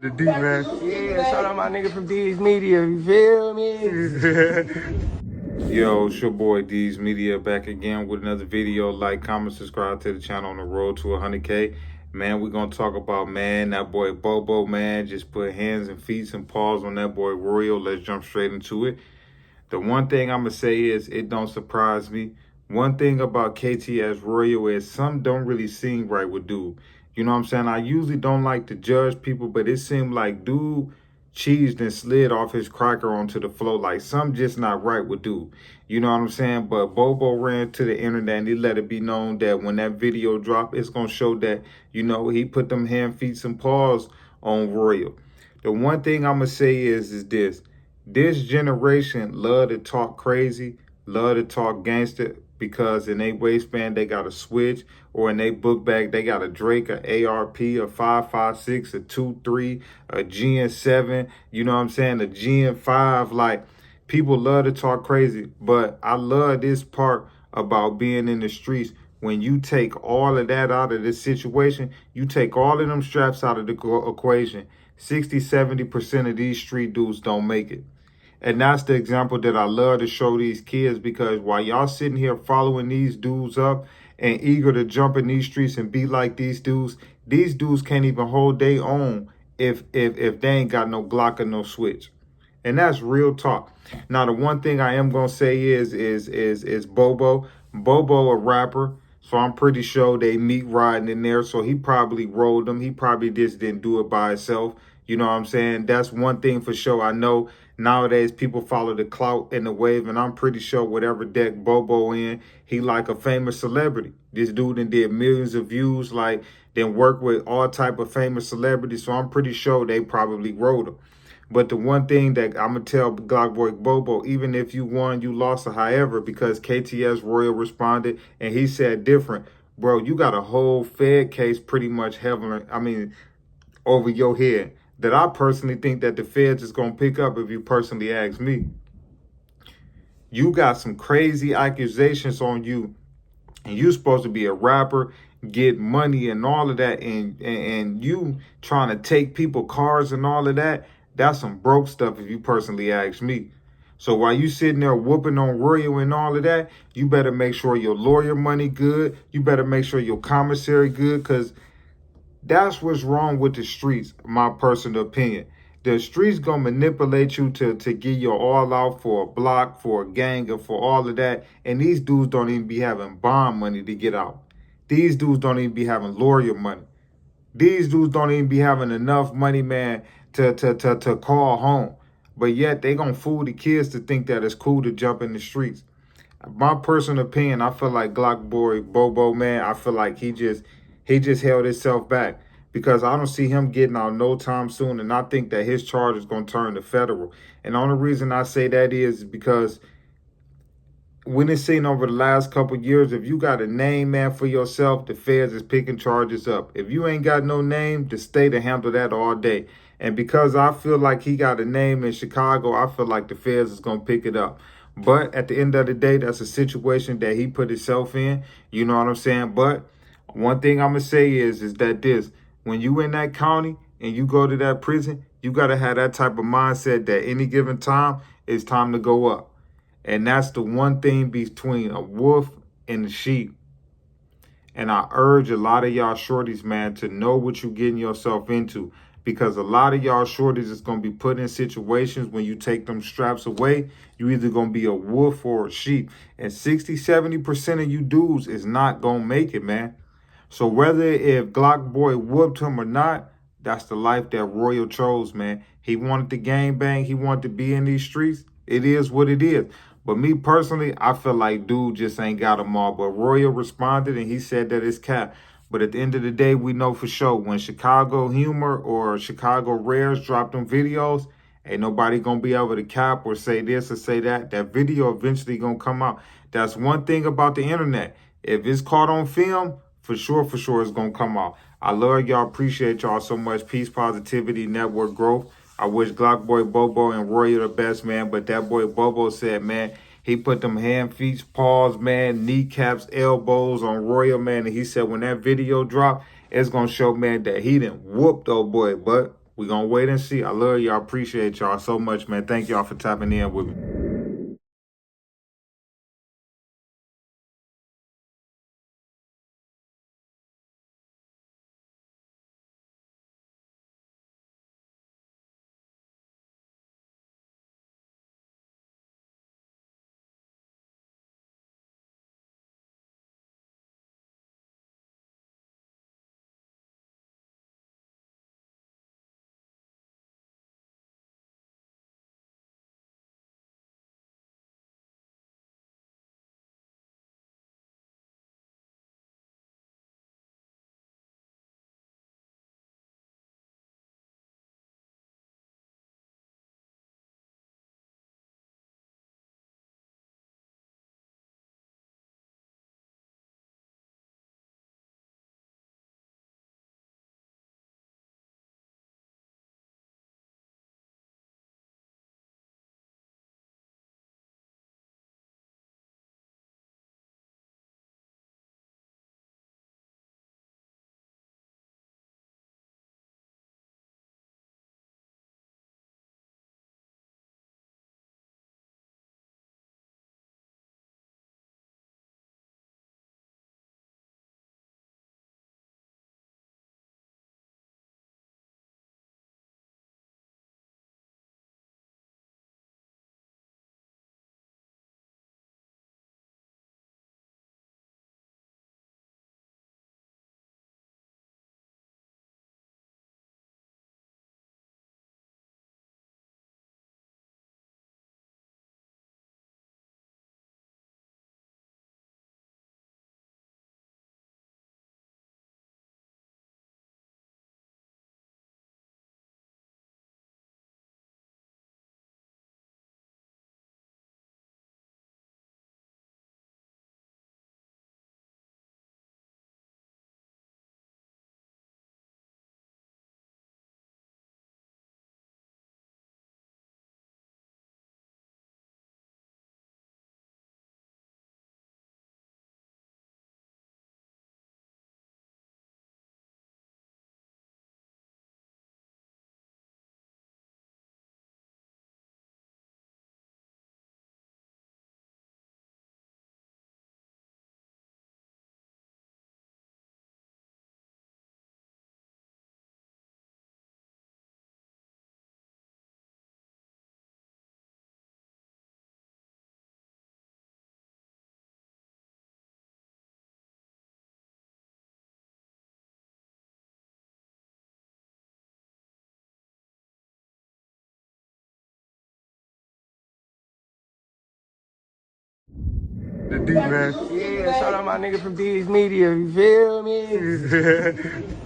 The D, man. Yeah, shout out my nigga from D's Media, you feel me? Yo, it's your boy D's Media back again with another video. Like, comment, subscribe to the channel on the road to 100K. Man, we're going to talk about, man, that boy Bobo, man. Just put hands and feet and paws on that boy Royal. Let's jump straight into it. The one thing I'm going to say is it don't surprise me. One thing about KTS Royal is some don't really seem right with dude. You know what I'm saying? I usually don't like to judge people, but it seemed like dude cheesed and slid off his cracker onto the floor. Like something just not right with dude. You know what I'm saying? But Bobo ran to the internet and he let it be known that when that video dropped, it's going to show that, you know, he put them hand, feet, and paws on Royal. The one thing I'm going to say is this. This generation love to talk crazy, love to talk gangster, because in their waistband they got a switch, or in their book bag they got a Drake, a ARP, a 5.56, a 2.3, a GN7, you know what I'm saying, a GN5. Like, people love to talk crazy, but I love this part about being in the streets. When you take all of that out of this situation, you take all of them straps out of the equation, 60-70% of these street dudes don't make it. And that's the example that I love to show these kids, because while y'all sitting here following these dudes up and eager to jump in these streets and be like these dudes can't even hold their own if they ain't got no Glock or no switch. And that's real talk. Now, the one thing I am gonna say is Bobo. Bobo a rapper, so I'm pretty sure they meet riding in there. So he probably rolled them. He probably just didn't do it by himself. You know what I'm saying? That's one thing for sure. I know nowadays people follow the clout and the wave, and I'm pretty sure whatever deck Bobo in, he like a famous celebrity. This dude did millions of views, like then work with all type of famous celebrities. So I'm pretty sure they probably rolled him. But the one thing that I'm going to tell Glockboy Bobo, even if you won, you lost, or however, because KTS Royal responded and he said different, bro, you got a whole Fed case pretty much over your head that I personally think that the feds is going to pick up if you personally ask me. You got some crazy accusations on you, and you're supposed to be a rapper, get money and all of that, and you trying to take people cars and all of that. That's some broke stuff if you personally ask me. So while you sitting there whooping on Royal and all of that, you better make sure your lawyer money good. You better make sure your commissary good, because that's what's wrong with the streets, my personal opinion. The streets gonna manipulate you to give your all out for a block, for a gang, or for all of that. And these dudes don't even be having bond money to get out. These dudes don't even be having lawyer money. These dudes don't even be having enough money, man, to call home. But yet they gonna fool the kids to think that it's cool to jump in the streets. My personal opinion, I feel like Glockboy Bobo, man, I feel like he just held himself back, because I don't see him getting out no time soon, and I think that his charge is going to turn to federal. And the only reason I say that is because when it's seen over the last couple of years, if you got a name, man, for yourself, the feds is picking charges up. If you ain't got no name, the state will handle that all day. And because I feel like he got a name in Chicago, I feel like the feds is going to pick it up. But at the end of the day, that's a situation that he put himself in. You know what I'm saying? But one thing I'm going to say is that when you in that county and you go to that prison, you got to have that type of mindset that any given time, it's time to go up. And that's the one thing between a wolf and a sheep. And I urge a lot of y'all shorties, man, to know what you're getting yourself into. Because a lot of y'all shorties is going to be put in situations when you take them straps away, you either going to be a wolf or a sheep. And 60-70% of you dudes is not going to make it, man. So whether if Glockboy whooped him or not, that's the life that Royal chose, man. He wanted to gang bang. He wanted to be in these streets. It is what it is. But me personally, I feel like dude just ain't got them all. But Royal responded and he said that it's cap. But at the end of the day, we know for sure when Chicago Humor or Chicago Rares drop them videos, ain't nobody going to be able to cap or say this or say that. That video eventually going to come out. That's one thing about the internet. If it's caught on film, for sure, it's going to come out. I love y'all. Appreciate y'all so much. Peace, positivity, network growth. I wish Glockboy Bobo and Royal the best, man. But that boy Bobo said, man, he put them hand, feet, paws, man, kneecaps, elbows on Royal, man. And he said when that video dropped, it's going to show, man, that he didn't whoop old boy. But We're going to wait and see. I love y'all. Appreciate y'all so much, man. Thank y'all for tapping in with me. The D, man. Yeah, shout out my nigga from D's Media, you feel me?